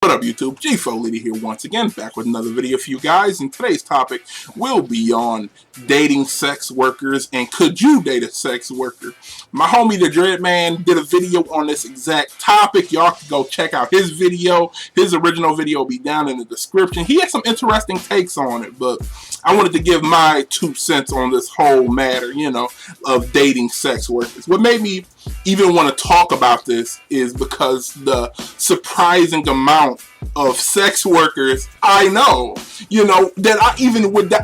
What up, YouTube? G4Liddy here once again, back with another video for you guys, and today's topic will be on dating sex workers and could you date a sex worker? My homie the Dread Man did a video on this exact topic. Y'all can go check out his video. His original video will be down in the description. He had some interesting takes on it, but I wanted to give my 2 cents on this whole matter, of dating sex workers. What made me even want to talk about this is because the surprising amount of sex workers I know, that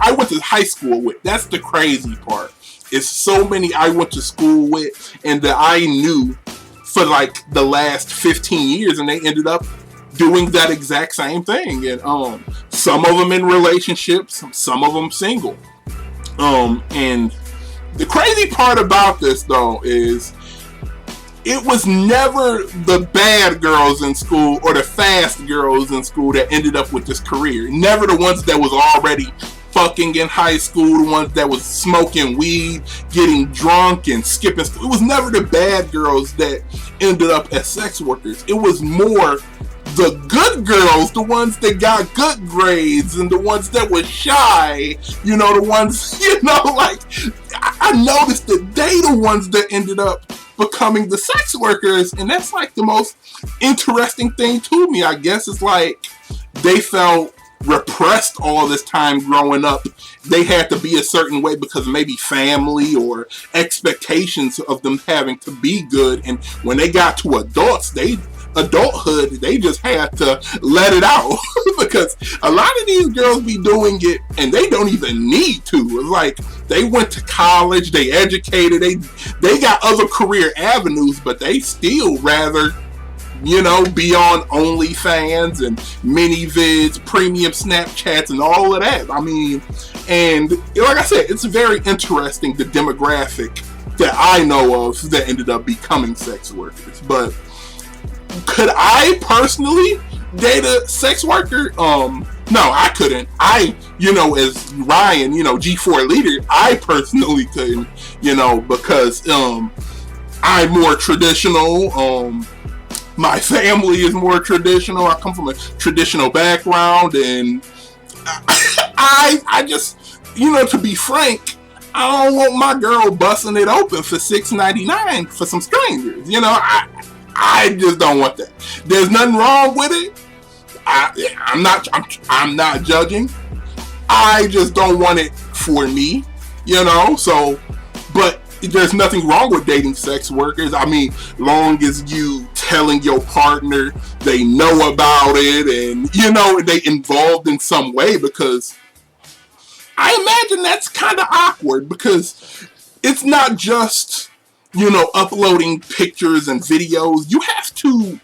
I went to high school with. That's the crazy part. It's so many I went to school with and that I knew for like the last 15 years, and they ended up doing that exact same thing. And some of them in relationships, some of them single. And the crazy part about this though is it was never the bad girls in school or the fast girls in school that ended up with this career. Never the ones that was already fucking in high school, the ones that was smoking weed, getting drunk and skipping school. It was never the bad girls that ended up as sex workers. It was more the good girls, the ones that got good grades and the ones that were shy, the ones, like, I noticed that they the ones that ended up becoming the sex workers, and that's like the most interesting thing to me. I guess it's like they felt repressed all this time growing up. They had to be a certain way because maybe family or expectations of them having to be good, and when they got to adulthood, they just had to let it out because a lot of these girls be doing it and they don't even need to. It's like they went to college, they educated, they got other career avenues, but they still rather be on OnlyFans and mini vids, premium Snapchats, and all of that. I mean, and like I said, it's very interesting the demographic that I know of that ended up becoming sex workers. But could I personally date a sex worker? No, I couldn't. As Ryan, G4 leader, I personally couldn't, because I'm more traditional. My family is more traditional. I come from a traditional background, and I just, to be frank, I don't want my girl busting it open for $6.99 for some strangers. I just don't want that. There's nothing wrong with it. I'm not judging. I just don't want it for me, So, but there's nothing wrong with dating sex workers. I mean, long as you telling your partner they know about it and they involved in some way, because I imagine that's kind of awkward because it's not just uploading pictures and videos. You have to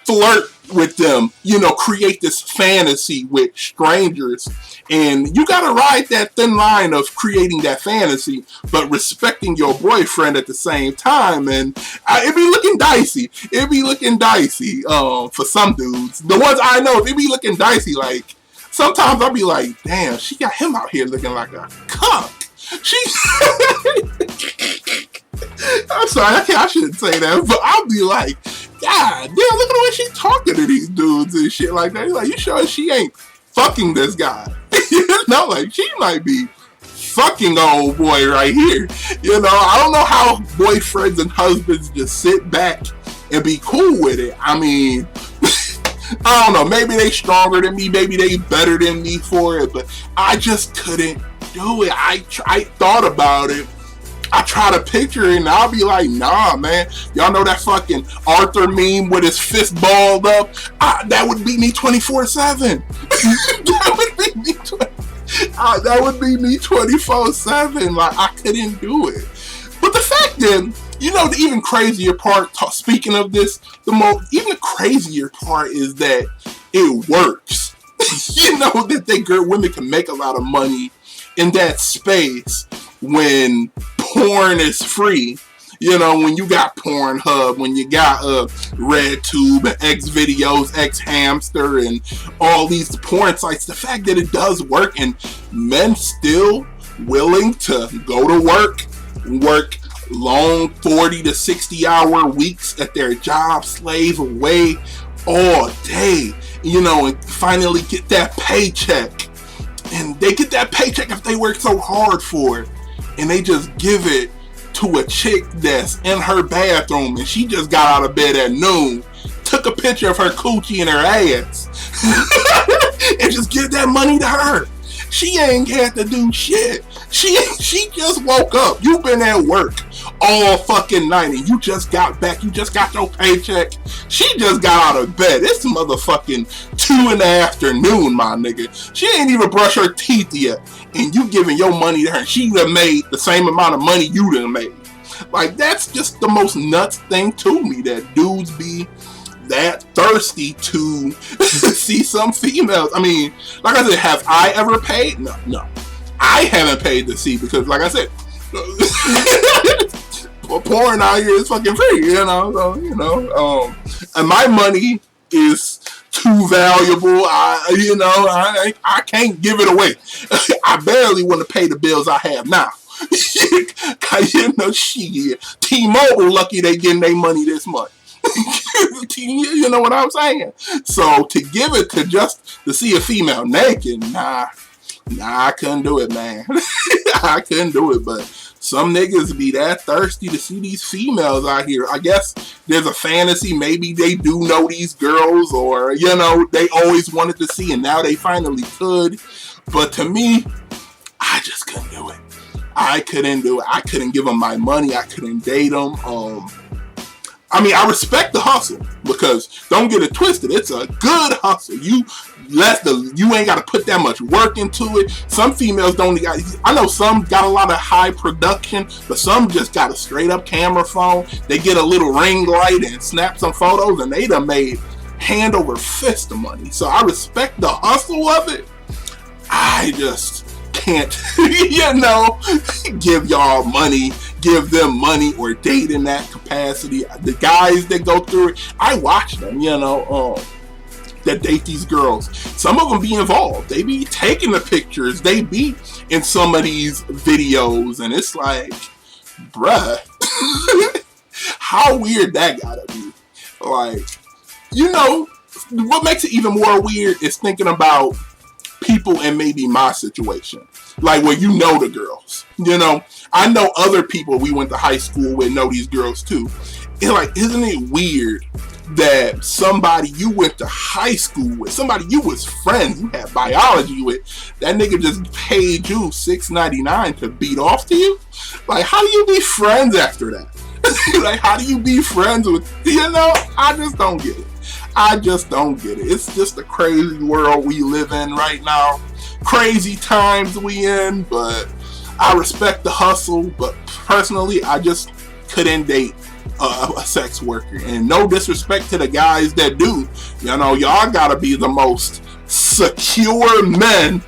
flirt with them, create this fantasy with strangers, and you gotta ride that thin line of creating that fantasy but respecting your boyfriend at the same time. And it be looking dicey. For some dudes. The ones I know, they be looking dicey. Like, sometimes I'll be like, damn, she got him out here looking like a cuck. I'm sorry, I shouldn't say that, but I'll be like, God damn, look at the way she's talking to these dudes and shit like that. Like, you sure she ain't fucking this guy? Like, she might be fucking old boy right here. I don't know how boyfriends and husbands just sit back and be cool with it. I mean, I don't know, maybe they stronger than me, maybe they better than me for it, but I just couldn't do it. I thought about it. I try to picture it and I'll be like, nah, man. Y'all know that fucking Arthur meme with his fist balled up? That would be me 24/7. That would be me 24/7. Like, I couldn't do it. But the fact that, the even crazier part, speaking of this, even crazier part is that it works. That women can make a lot of money in that space when porn is free. When you got Pornhub, when you got RedTube, Xvideos, Xhamster, and all these porn sites, the fact that it does work and men still willing to go to work long 40 to 60 hour weeks at their job, slave away all day, and finally get that paycheck. And they get that paycheck if they work so hard for it. And they just give it to a chick that's in her bathroom and she just got out of bed at noon, took a picture of her coochie and her ass, and just give that money to her. She ain't had to do shit. She just woke up. You've been at work all fucking night and you just got back. You just got your paycheck. She just got out of bed. It's motherfucking 2 in the afternoon, my nigga. She ain't even brushed her teeth yet. And you giving your money to her. She done made the same amount of money you done made. Like, that's just the most nuts thing to me, that dudes be that thirsty to see some females. I mean, like I said, have I ever paid? No. I haven't paid to see, because like I said, porn out here is fucking free, so, and my money is too valuable. I can't give it away. I barely want to pay the bills I have now. Shit. T-Mobile lucky they getting their money this month. You know what I'm saying? So to give it to see a female naked, nah, I couldn't do it, man. I couldn't do it, but some niggas be that thirsty to see these females out here. I guess there's a fantasy. Maybe they do know these girls, or, they always wanted to see and now they finally could. But to me, I just couldn't do it. I couldn't do it. I couldn't give them my money. I couldn't date them. I respect the hustle, because don't get it twisted. It's a good hustle. You ain't got to put that much work into it. Some females don't. I know some got a lot of high production, but some just got a straight up camera phone. They get a little ring light and snap some photos, and they done made hand over fist of money. So I respect the hustle of it. I just can't, give y'all money, give them money, or date in that capacity. The guys that go through it, I watch them, that date these girls. Some of them be involved. They be taking the pictures. They be in some of these videos, and it's like, bruh, how weird that gotta be. Like, what makes it even more weird is thinking about people in maybe my situation, like where the girls. I know other people we went to high school with know these girls too. And like, isn't it weird that somebody you went to high school with, somebody you was friends, you had biology with, that nigga just paid you $6.99 to beat off to you? Like, how do you be friends after that? Like, how do you be friends with, I just don't get it. I just don't get it. It's just a crazy world we live in right now. Crazy times we in, but I respect the hustle. But personally, I just couldn't date a sex worker. And no disrespect to the guys that do. Y'all gotta be the most secure men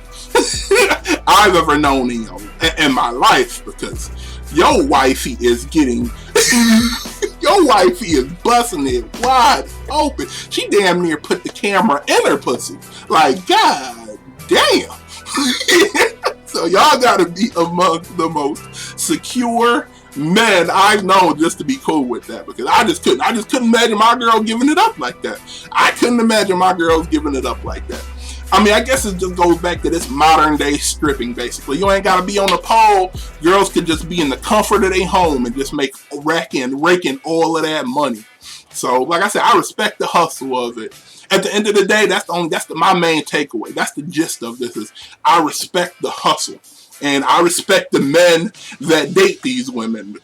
I've ever known in my life, because your wifey is getting... Your wifey is busting it wide open. She damn near put the camera in her pussy. Like, god damn. So y'all gotta be among the most secure men I've known just to be cool with that, because I just couldn't imagine my girl giving it up like that. I couldn't imagine my girls giving it up like that. I guess it just goes back to this modern day stripping, basically. You ain't gotta be on the pole. Girls could just be in the comfort of their home and just raking all of that money. So, like I said, I respect the hustle of it. At the end of the day, that's my main takeaway. That's the gist of this, is I respect the hustle. And I respect the men that date these women.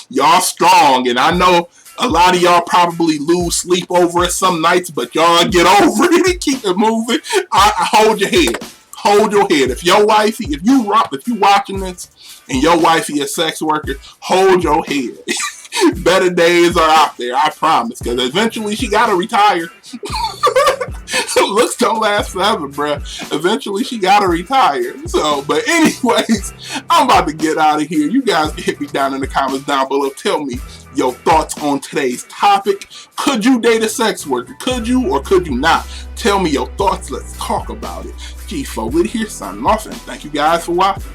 Y'all strong, and I know a lot of y'all probably lose sleep over it some nights, but y'all get over it and keep it moving. I hold your head. Hold your head. If you watching this and your wifey a sex worker, hold your head. Better days are out there, I promise, because eventually she gotta retire. Looks don't last forever, bruh. Eventually she gotta retire. So, but anyways, I'm about to get out of here. You guys can hit me down in the comments down below. Tell me your thoughts on today's topic. Could you date a sex worker? Could you or could you not? Tell me your thoughts. Let's talk about it. G4 here, signing off, and thank you guys for watching.